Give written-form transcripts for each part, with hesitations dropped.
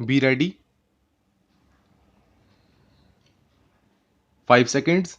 Be ready. 5 seconds.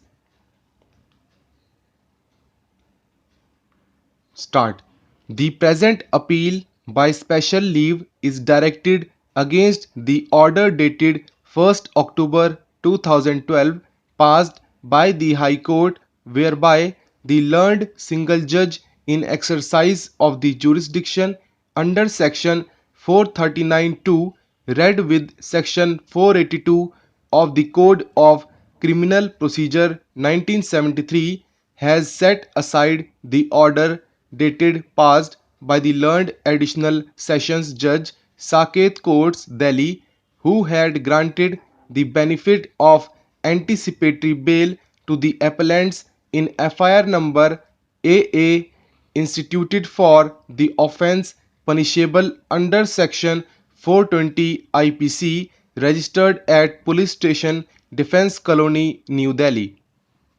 Start. The present appeal by special leave is directed against the order dated 1st October 2012 passed by the High Court, whereby the learned single judge in exercise of the jurisdiction under section 439(2) read with section 482 of the Code of Criminal Procedure 1973 has set aside the order dated passed by the learned Additional Sessions Judge Saket Courts, Delhi, who had granted the benefit of anticipatory bail to the appellants in FIR number AA instituted for the offence punishable under section 420 IPC, registered at Police Station Defence Colony, New Delhi.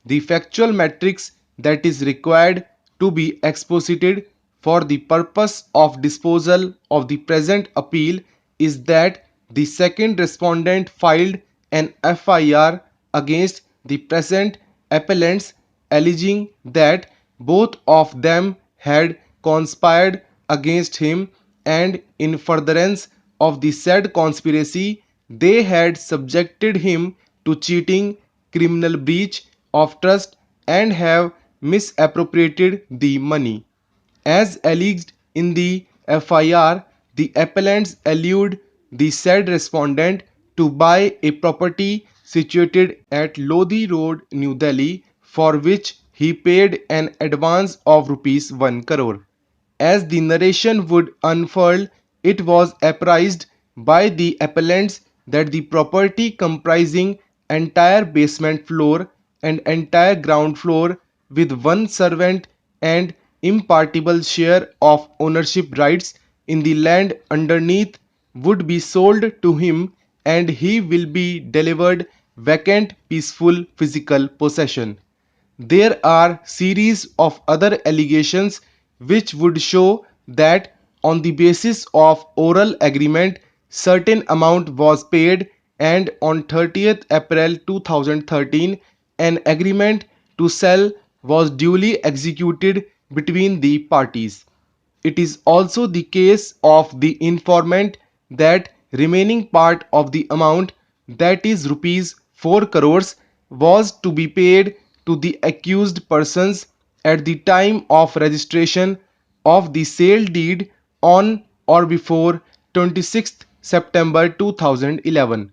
The factual matrix that is required to be exposited for the purpose of disposal of the present appeal is that the second respondent filed an FIR against the present appellants, alleging that both of them had conspired against him, and in furtherance of the said conspiracy they had subjected him to cheating, criminal breach of trust, and have misappropriated the money. As alleged in the FIR, the appellants allude the said respondent to buy a property situated at Lodi Road, New Delhi, for which he paid an advance of rupees 1 crore. As the narration would unfurl, it was apprised by the appellants that the property comprising entire basement floor and entire ground floor with one servant and impartible share of ownership rights in the land underneath would be sold to him, and he will be delivered vacant peaceful physical possession. There are series of other allegations which would show that on the basis of oral agreement certain amount was paid, and on 30th April 2013 an agreement to sell was duly executed between the parties. It is also the case of the informant that remaining part of the amount, that is rupees 4 crores, was to be paid to the accused persons at the time of registration of the sale deed on or before 26th September 2011.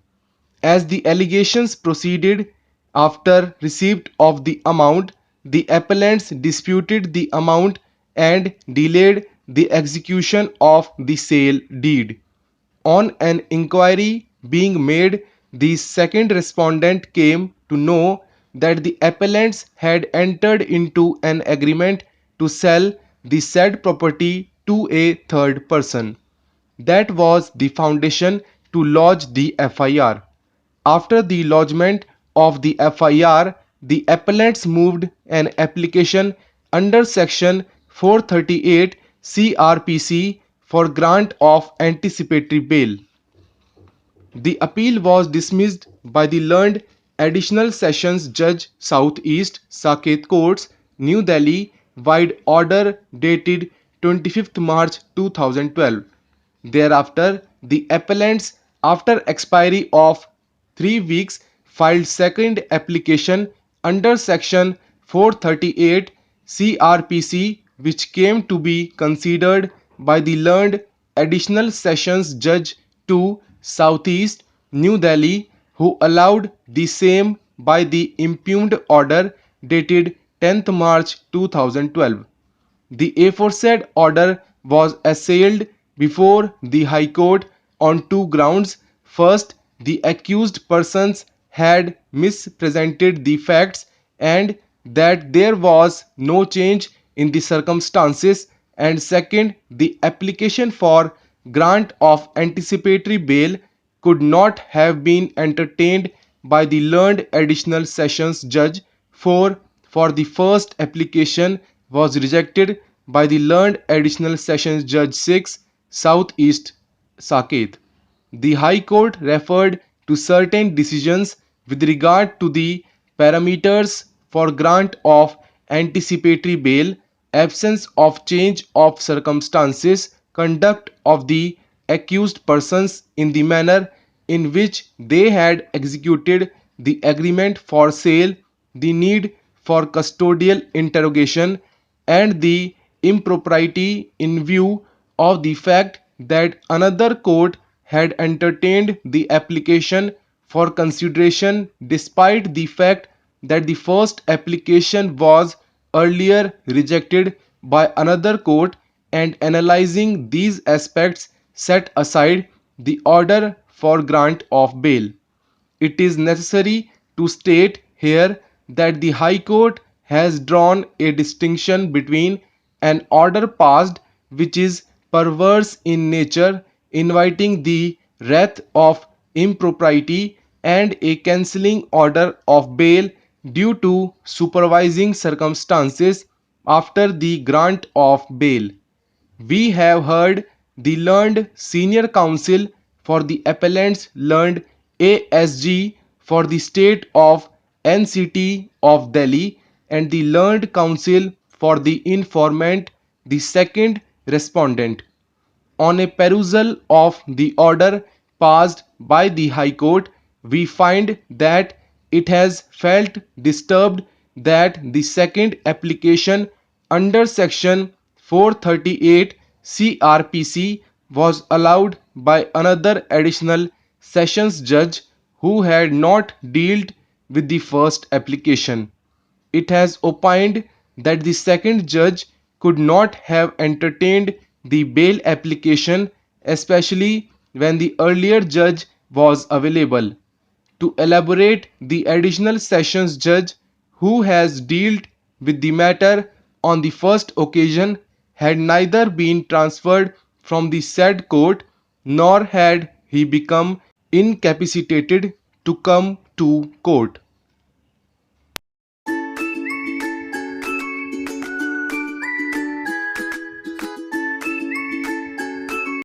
As the allegations proceeded, after receipt of the amount, the appellants disputed the amount and delayed the execution of the sale deed. On an inquiry being made, the second respondent came to know that the appellants had entered into an agreement to sell the said property to a third person. That was the foundation to lodge the FIR. After the lodgement of the FIR, the appellants moved an application under section 438 CRPC for grant of anticipatory bail. The appeal was dismissed by the learned Additional Sessions Judge South East Saket Courts, New Delhi, wide order dated 25th March 2012. Thereafter, the appellants, after expiry of 3 weeks, filed second application under section 438 CRPC, which came to be considered by the learned Additional Sessions Judge 2 Southeast, New Delhi, who allowed the same by the impugned order dated 10th March 2012. The aforesaid order was assailed before the High Court on two grounds. First, the accused persons had mispresented the facts and that there was no change in the circumstances, and second, the application for grant of anticipatory bail could not have been entertained by the learned Additional Sessions Judge 4, for the first application was rejected by the learned Additional Sessions Judge 6, South East Saket. the High Court referred to certain decisions with regard to the parameters for grant of anticipatory bail, absence of change of circumstances, conduct of the accused persons in the manner in which they had executed the agreement for sale, the need for custodial interrogation, and the impropriety in view of the fact that another court had entertained the application for consideration despite the fact that the first application was earlier rejected by another court, and analyzing these aspects set aside the order for grant of bail. It is necessary to state here that the High Court has drawn a distinction between an order passed which is perverse in nature, inviting the wrath of impropriety, and a cancelling order of bail due to supervising circumstances after the grant of bail. We have heard the learned senior counsel for the appellants, learned ASG for the state of NCT of Delhi, and the learned counsel for the informant, the second respondent. On a perusal of the order passed by the High Court, we find that it has felt disturbed that the second application under section 438 CRPC was allowed by another additional sessions judge who had not dealt with the first application. It has opined that the second judge could not have entertained the bail application, especially when the earlier judge was available. To elaborate, the additional sessions judge who has dealt with the matter on the first occasion had neither been transferred from the said court nor had he become incapacitated to come to court.